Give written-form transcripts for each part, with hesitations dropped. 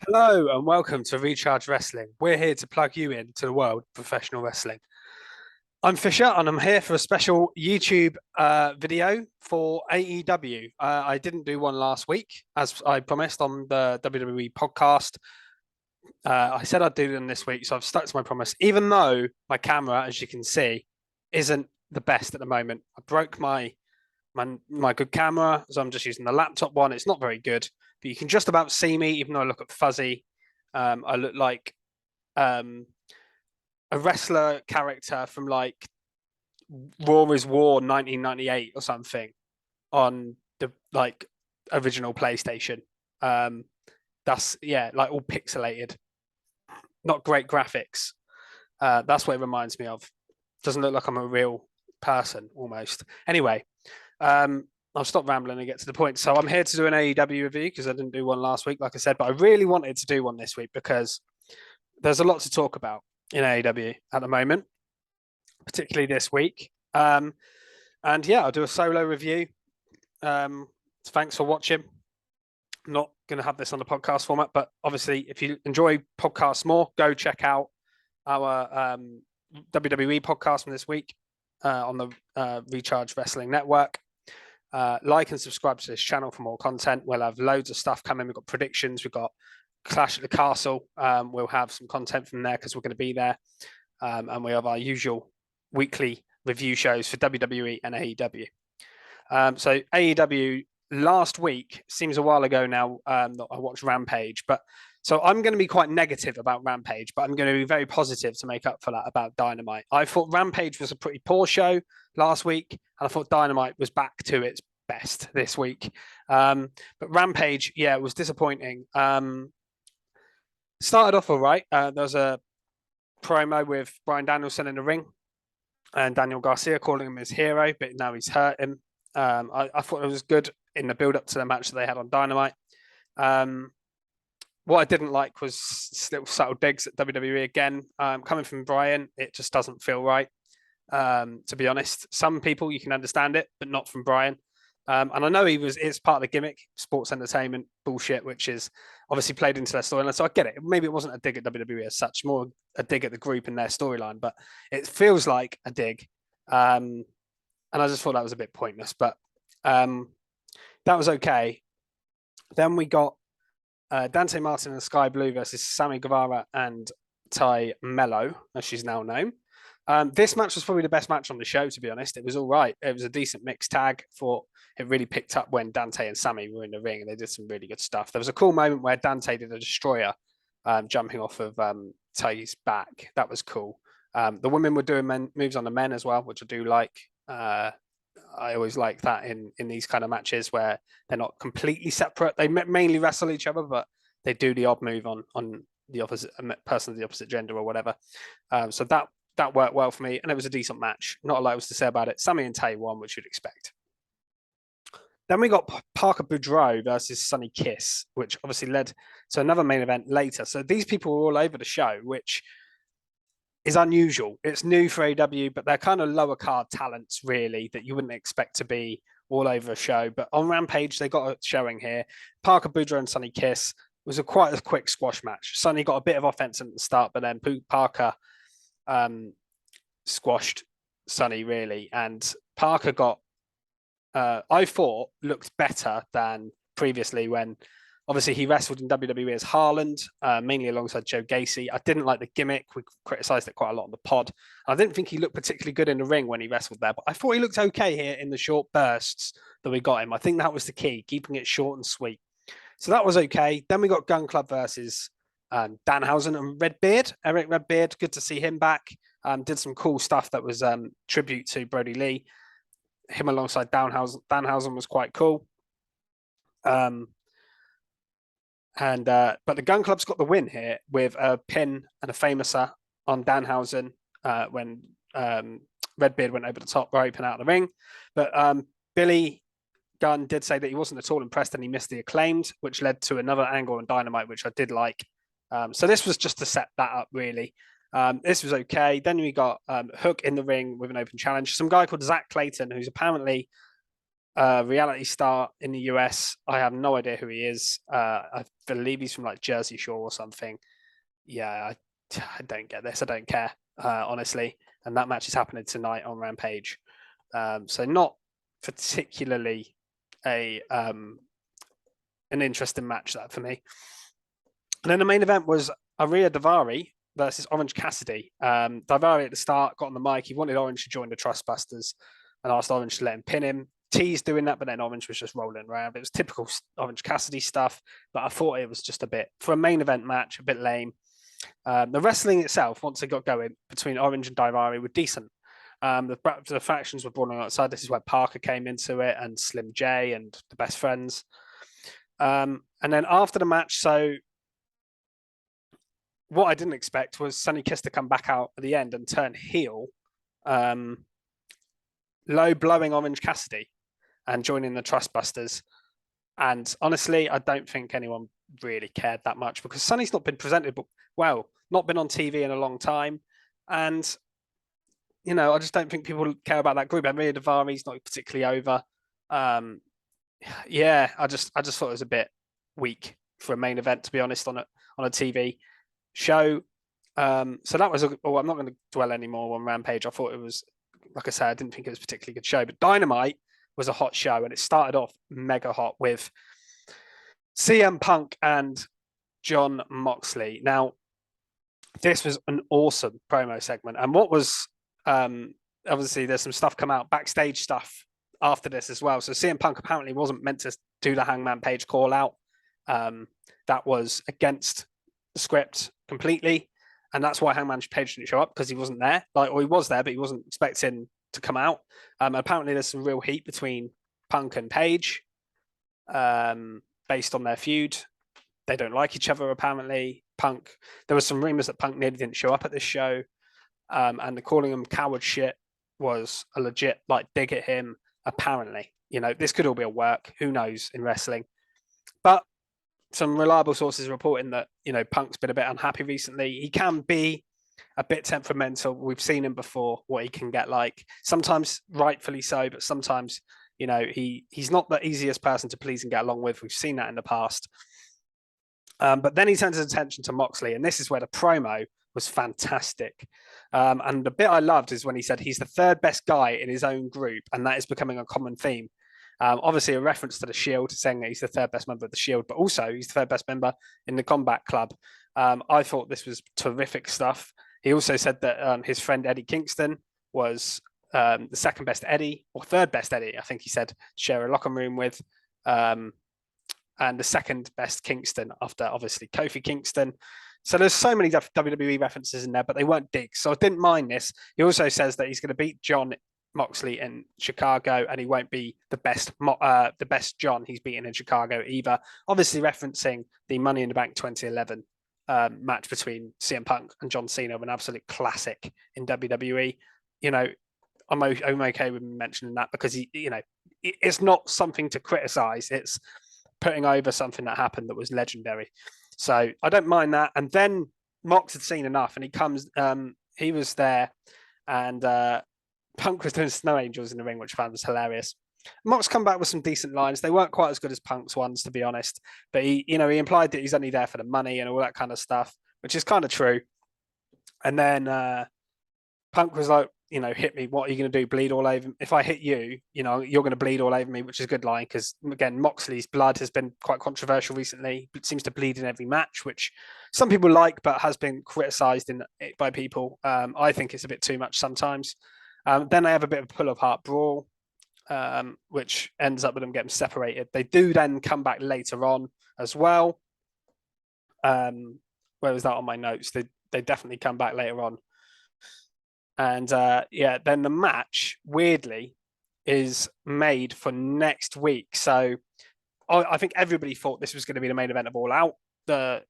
Hello and welcome to Recharge Wrestling. We're here to plug you in to the world of professional wrestling. I'm Fisher and I'm here for a special YouTube video for AEW. I didn't do one last week, as I promised on the WWE podcast. I said I'd do them this week, so I've stuck to my promise, even though my camera, as you can see, isn't the best at the moment. I broke my good camera, so I'm just using the laptop one. It's not very good, but you can just about see me, even though I look at fuzzy. I look like a wrestler character from like Raw is War 1998 or something on the like original PlayStation. That's like all pixelated, not great graphics. That's what it reminds me of. Doesn't look like I'm a real person almost. Anyway, I'll stop rambling and get to the point. So I'm here to do an AEW review because I didn't do one last week, like I said, but I really wanted to do one this week because there's a lot to talk about in AEW at the moment, particularly this week. And yeah, I'll do a solo review. Thanks for watching. I'm not going to have this on the podcast format, but obviously, if you enjoy podcasts more, go check out our WWE podcast from this week on the Recharge Wrestling Network. Like and subscribe to this channel for more content. We'll have loads of stuff coming. We've got predictions. We've got Clash at the Castle. We'll have some content from there because we're going to be there. And we have our usual weekly review shows for WWE and AEW. So AEW last week seems a while ago now that I watched Rampage, but so I'm going to be quite negative about Rampage, but I'm going to be very positive to make up for that about Dynamite. I thought Rampage was a pretty poor show last week, and I thought Dynamite was back to its best this week. But Rampage, yeah, it was disappointing. Started off all right. There was a promo with Bryan Danielson in the ring and Daniel Garcia calling him his hero, but now he's hurt him. I thought it was good in the build up to the match that they had on Dynamite. What I didn't like was little subtle digs at WWE again. Coming from Bryan, it just doesn't feel right. To be honest, some people you can understand it, but not from Bryan. And I know it's part of the gimmick, sports entertainment bullshit, which is obviously played into their storyline. So I get it. Maybe it wasn't a dig at WWE as such, more a dig at the group and their storyline, but it feels like a dig. And I just thought that was a bit pointless, but that was okay. Then we got Dante Martin and Sky Blue versus Sammy Guevara and Ty Mello, as she's now known. This match was probably the best match on the show, to be honest. It was all right. It was a decent mixed tag. Thought it really picked up when Dante and Sammy were in the ring and they did some really good stuff. There was a cool moment where Dante did a destroyer jumping off of Ty's back. That was cool. The women were doing moves on the men as well, which I do like. I always like that in these kind of matches where they're not completely separate. They mainly wrestle each other, but they do the odd move on the opposite person of the opposite gender or whatever. So that worked well for me, and it was a decent match. Not a lot else to say about it. Sammy and Tay won, which you'd expect. Then we got Parker Boudreaux versus Sonny Kiss, which obviously led to another main event later. So these people were all over the show, which is unusual. It's new for AEW, but they're kind of lower card talents, really, that you wouldn't expect to be all over a show. But on Rampage, they got a showing here. Parker Boudreaux and Sonny Kiss was quite a quick squash match. Sonny got a bit of offense at the start, but then Parker squashed Sonny, really. And Parker got, I thought, looked better than previously when obviously he wrestled in WWE as Haaland, mainly alongside Joe Gacy. I didn't like the gimmick. We criticised it quite a lot on the pod. I didn't think he looked particularly good in the ring when he wrestled there, but I thought he looked okay here in the short bursts that we got him. I think that was the key, keeping it short and sweet. So that was okay. Then we got Gun Club versus Danhausen and Redbeard. Eric Redbeard, good to see him back. Did some cool stuff that was tribute to Brody Lee. Him alongside Danhausen was quite cool. But the Gun Club's got the win here with a pin and a famouser on Danhausen when Redbeard went over the top rope and out of the ring. But Billy Gunn did say that he wasn't at all impressed and he missed the Acclaimed, which led to another angle on Dynamite, which I did like. So this was just to set that up, really. This was okay. Then we got Hook in the ring with an open challenge. Some guy called Zach Clayton, who's apparently reality star in the US. I have no idea who he is. I believe he's from like Jersey Shore or something. Yeah, I don't get this. I don't care, honestly. And that match is happening tonight on Rampage. So not particularly an interesting match that for me. And then the main event was Ariya Daivari versus Orange Cassidy. Daivari at the start got on the mic. He wanted Orange to join the Trustbusters and asked Orange to let him pin him. Teased doing that, but then Orange was just rolling around. It was typical Orange Cassidy stuff, but I thought it was just a bit, for a main event match, a bit lame. The wrestling itself, once it got going between Orange and Daivari, were decent. The factions were brought on outside. This is where Parker came into it, and Slim J and the Best Friends. And then after the match, so what I didn't expect was Sonny Kiss to come back out at the end and turn heel, low blowing Orange Cassidy and joining the Trustbusters. And honestly, I don't think anyone really cared that much because Sonny's not been presented well, not been on TV in a long time. And, you know, I just don't think people care about that group. Ariya Daivari's not particularly over. Yeah, I just thought it was a bit weak for a main event, to be honest, on a TV show. So that was I'm not going to dwell anymore on Rampage. I thought it was, like I said, I didn't think it was a particularly good show. But Dynamite was a hot show, and it started off mega hot with CM Punk and Jon Moxley. Now, this was an awesome promo segment, and what was obviously there's some stuff come out, backstage stuff after this as well. So CM Punk apparently wasn't meant to do the Hangman Page call out. That was against the script completely, and that's why Hangman Page didn't show up, because he wasn't there. Or he was there, but he wasn't expecting to come out. Apparently, there's some real heat between Punk and Page, based on their feud. They don't like each other, apparently. There was some rumors that Punk nearly didn't show up at this show, and the calling him coward shit was a legit dig at him. Apparently, you know, this could all be a work. Who knows in wrestling? But some reliable sources are reporting that, you know, Punk's been a bit unhappy recently. He can be a bit temperamental. We've seen him before, what he can get like. Sometimes rightfully so, but sometimes, you know, he's not the easiest person to please and get along with. We've seen that in the past. But then he turns his attention to Moxley, and this is where the promo was fantastic. And the bit I loved is when he said he's the third best guy in his own group, and that is becoming a common theme. Obviously, a reference to the Shield, saying that he's the third best member of the Shield, but also he's the third best member in the Combat Club. I thought this was terrific stuff. He also said that his friend Eddie Kingston was the second best Eddie, or third best Eddie, I think he said, to share a locker room with. And the second best Kingston after, obviously, Kofi Kingston. So there's so many WWE references in there, but they weren't digs. So I didn't mind this. He also says that he's going to beat Jon Moxley in Chicago, and he won't be the best John he's beaten in Chicago either. Obviously referencing the Money in the Bank 2011 match between CM Punk and John Cena, an absolute classic in WWE. You know, I'm okay with mentioning that because it's not something to criticize. It's putting over something that happened that was legendary. So I don't mind that. And then Mox had seen enough, and he comes. He was there, and Punk was doing Snow Angels in the ring, which I found was hilarious. Mox come back with some decent lines. They weren't quite as good as Punk's ones, to be honest. But he implied that he's only there for the money and all that kind of stuff, which is kind of true. And then Punk was like, hit me. What are you going to do? Bleed all over me? If I hit you, you're going to bleed all over me, which is a good line because, again, Moxley's blood has been quite controversial recently. It seems to bleed in every match, which some people like, but has been criticised by people. I think it's a bit too much sometimes. Then they have a bit of a pull-of-heart brawl, which ends up with them getting separated. They do then come back later on as well. Where was that on my notes? They definitely come back later on. And then the match, weirdly, is made for next week. So I think everybody thought this was going to be the main event of All Out, the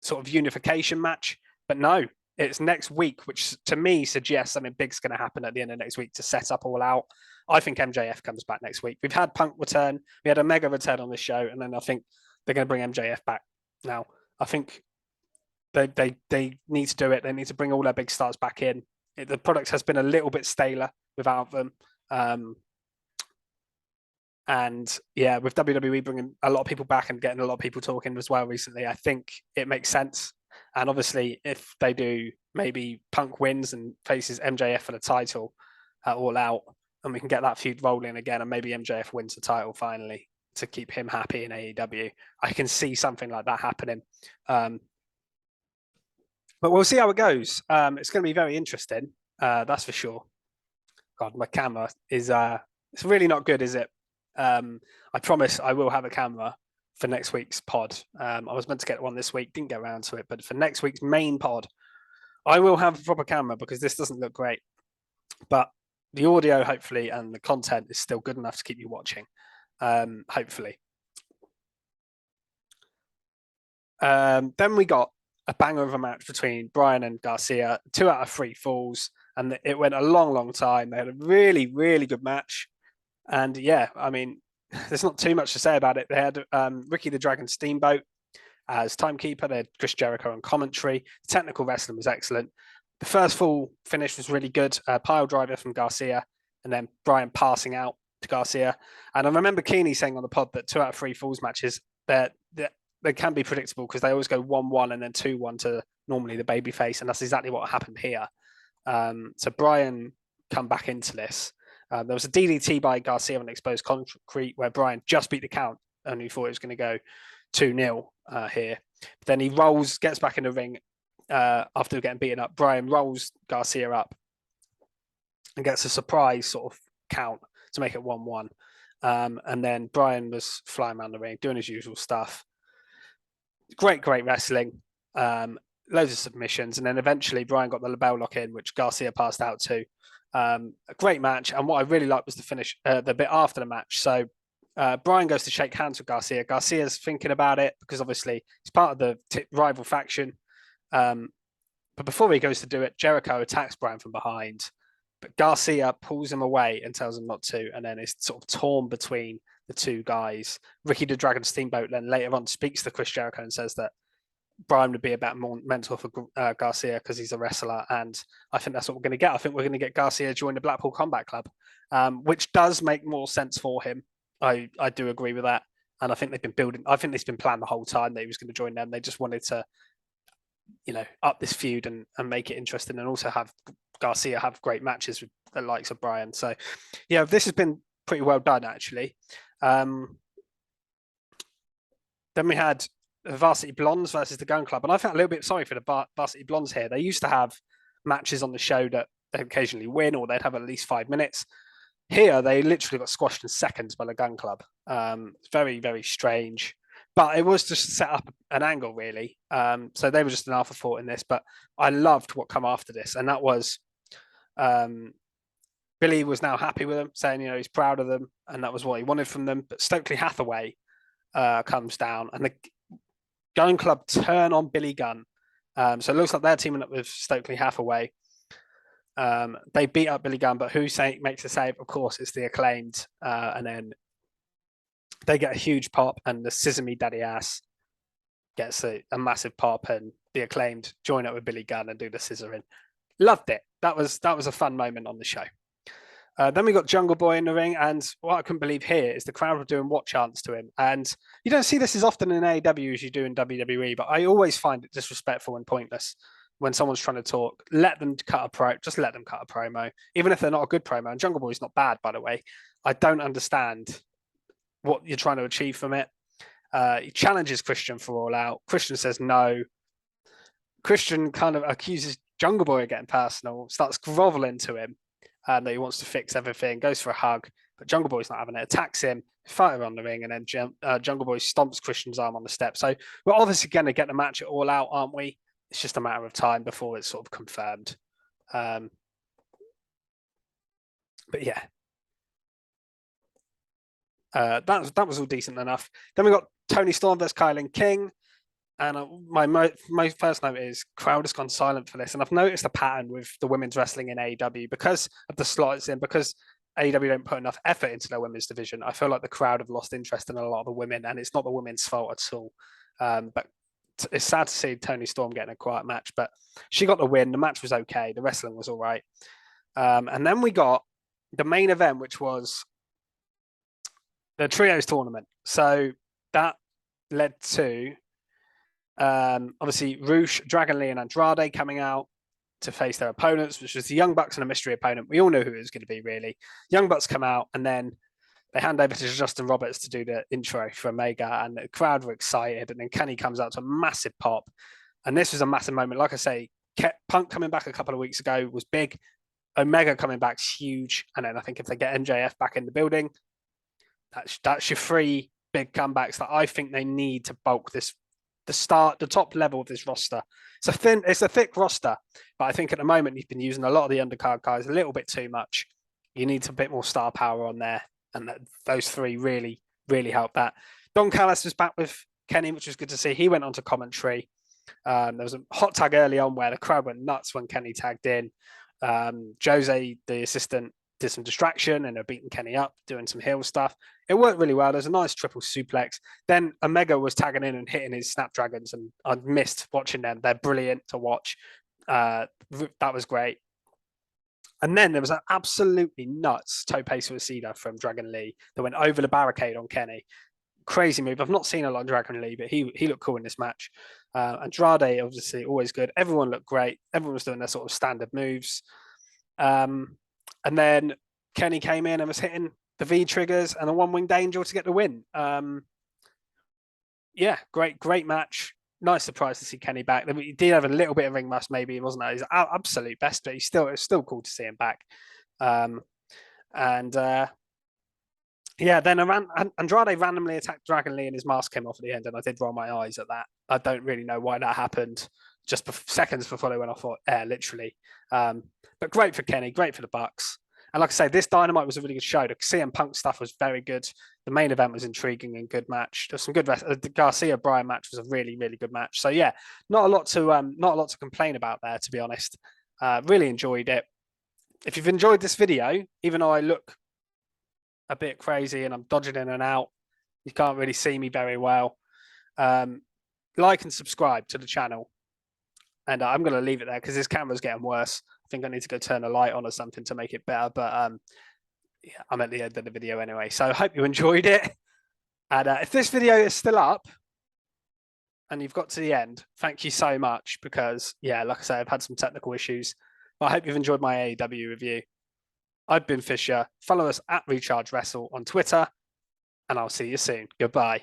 sort of unification match. But no, it's next week, which to me suggests something big's going to happen at the end of next week to set up All Out. I think MJF comes back next week. We've had Punk return. We had Omega return on this show. And then I think they're going to bring MJF back. Now, I think they need to do it. They need to bring all their big stars back in. The product has been a little bit staler without them. And yeah, with WWE bringing a lot of people back and getting a lot of people talking as well recently, I think it makes sense. And obviously, if they do, maybe Punk wins and faces MJF for the title at All Out, and we can get that feud rolling again, and maybe MJF wins the title finally to keep him happy in AEW. I can see something like that happening. But we'll see how it goes. It's going to be very interesting, that's for sure. God, my camera is it's really not good, is it? I promise I will have a camera for next week's pod. I was meant to get one this week, didn't get around to it, but for next week's main pod, I will have a proper camera because this doesn't look great. But the audio, hopefully, and the content is still good enough to keep you watching. Hopefully. Then we got a banger of a match between Bryan and Garcia, 2 out of 3 falls, and it went a long, long time. They had a really, really good match. And yeah, I mean, there's not too much to say about it. They had Ricky the Dragon Steamboat as timekeeper. They had Chris Jericho on commentary. The technical wrestling was excellent. The first full finish was really good. Pile driver from Garcia, and then Bryan passing out to Garcia. And I remember Keeney saying on the pod that 2 out of 3 falls matches, they can be predictable because they always go 1-1 and then 2-1 to normally the babyface, and that's exactly what happened here. So Bryan come back into this. There was a DDT by Garcia on exposed concrete where Bryan just beat the count, and he thought it was going to go 2-0 here. But then he gets back in the ring after getting beaten up. Bryan rolls Garcia up and gets a surprise sort of count to make it 1-1. And then Bryan was flying around the ring, doing his usual stuff. Great wrestling. Loads of submissions. And then eventually Bryan got the label lock in, which Garcia passed out to. A great match. And what I really liked was the finish, the bit after the match. So Bryan goes to shake hands with Garcia. Garcia's thinking about it because obviously he's part of the rival faction. But before he goes to do it, Jericho attacks Bryan from behind. But Garcia pulls him away and tells him not to. And then it's sort of torn between the two guys. Ricky the Dragon Steamboat then later on speaks to Chris Jericho and says that Bryan would be a bit more mentor for Garcia because he's a wrestler. And I think that's what we're going to get. I think we're going to get Garcia join the Blackpool Combat Club, which does make more sense for him. I do agree with that. And I think they've been building, I think it's been planned the whole time that he was going to join them. They just wanted to, up this feud and make it interesting and also have Garcia have great matches with the likes of Bryan. So, yeah, this has been pretty well done, actually. Then we had the Varsity Blondes versus the Gun Club. And I felt a little bit sorry for the Varsity Blondes here. They used to have matches on the show that they'd occasionally win or they'd have at least 5 minutes. Here, they literally got squashed in seconds by the Gun Club. Very, very strange. But it was just to set up an angle, really. So they were just an afterthought in this. But I loved what came after this. And that was Billy was now happy with them, saying, he's proud of them. And that was what he wanted from them. But Stokely Hathaway comes down. And the Gun Club turn on Billy Gunn. So it looks like they're teaming up with Stokely Hathaway. They beat up Billy Gunn, but who makes the save? Of course, it's the Acclaimed. And then they get a huge pop, and the Scissor Me Daddy Ass gets a massive pop, and the Acclaimed join up with Billy Gunn and do the scissoring. Loved it. That was a fun moment on the show. Then we got Jungle Boy in the ring, and what I couldn't believe here is the crowd were doing what chants to him. And you don't see this as often in AEW as you do in WWE, but I always find it disrespectful and pointless when someone's trying to talk. Let them cut just let them cut a promo, even if they're not a good promo. And Jungle Boy's not bad, by the way. I don't understand what you're trying to achieve from it. He challenges Christian for All Out. Christian says no. Christian kind of accuses Jungle Boy of getting personal, starts groveling to him, that he wants to fix everything, goes for a hug, but Jungle Boy's not having it, attacks him, fight on the ring, and then Jungle Boy stomps Christian's arm on the step. So we're obviously going to get the match at All Out, aren't we? It's just a matter of time before it's sort of confirmed. But yeah. That was all decent enough. Then we got Tony Storm versus Kylan King. And my first note is crowd has gone silent for this. And I've noticed a pattern with the women's wrestling in AEW because of the slot it's in, because AEW don't put enough effort into their women's division. I feel like the crowd have lost interest in a lot of the women, and it's not the women's fault at all. But it's sad to see Tony Storm getting a quiet match, but she got the win. The match was okay. The wrestling was all right. And then we got the main event, which was the trios tournament. So that led to obviously Roosh, Dragon Lee, and Andrade coming out to face their opponents, which was the Young Bucks and a mystery opponent. We all knew who it was going to be, really. Young Bucks come out, and then they hand over to Justin Roberts to do the intro for Omega, and the crowd were excited. And then Kenny comes out to a massive pop. And this was a massive moment. Like I say, Punk coming back a couple of weeks ago was big. Omega coming back is huge. And then I think if they get MJF back in the building, that's your three big comebacks that I think they need to bulk the top level of this roster. It's a thick roster, but I think at the moment you've been using a lot of the undercard guys a little bit too much. You need a bit more star power on there, and those three really, really help that. Don Callis was back with Kenny, which was good to see. He went on to commentary. There was a hot tag early on where the crowd went nuts when Kenny tagged in. Jose, the assistant, did some distraction and they're beating Kenny up, doing some heel stuff. It worked really well. There's a nice triple suplex. Then Omega was tagging in and hitting his Snapdragons, and I missed watching them. They're brilliant to watch. That was great. And then there was an absolutely nuts tope suicida from Dragon Lee that went over the barricade on Kenny. Crazy move. I've not seen a lot of Dragon Lee, but he looked cool in this match. Andrade, obviously, always good. Everyone looked great. Everyone was doing their sort of standard moves. And then Kenny came in and was hitting the V triggers and a one-winged angel to get the win. Yeah, great match. Nice surprise to see Kenny back. He did have a little bit of ring rust, maybe. It wasn't at his absolute best, but it's still cool to see him back. Yeah, then Andrade randomly attacked Dragon Lee and his mask came off at the end, and I did roll my eyes at that. I don't really know why that happened. Just seconds before they went off air, literally. But great for Kenny, great for the Bucks. And like I say, this Dynamite was a really good show. The CM Punk stuff was very good. The main event was intriguing and good match. There's some good. The Garcia Bryan match was a really, really good match. So yeah, not a lot to complain about there, to be honest. Really enjoyed it. If you've enjoyed this video, even though I look a bit crazy and I'm dodging in and out, you can't really see me very well. Like and subscribe to the channel. And I'm going to leave it there because this camera's getting worse. I think I need to go turn a light on or something to make it better. But yeah, I'm at the end of the video anyway. So I hope you enjoyed it. And if this video is still up and you've got to the end, thank you so much because, yeah, like I say, I've had some technical issues. But I hope you've enjoyed my AEW review. I've been Fisher. Follow us at Recharge Wrestle on Twitter. And I'll see you soon. Goodbye.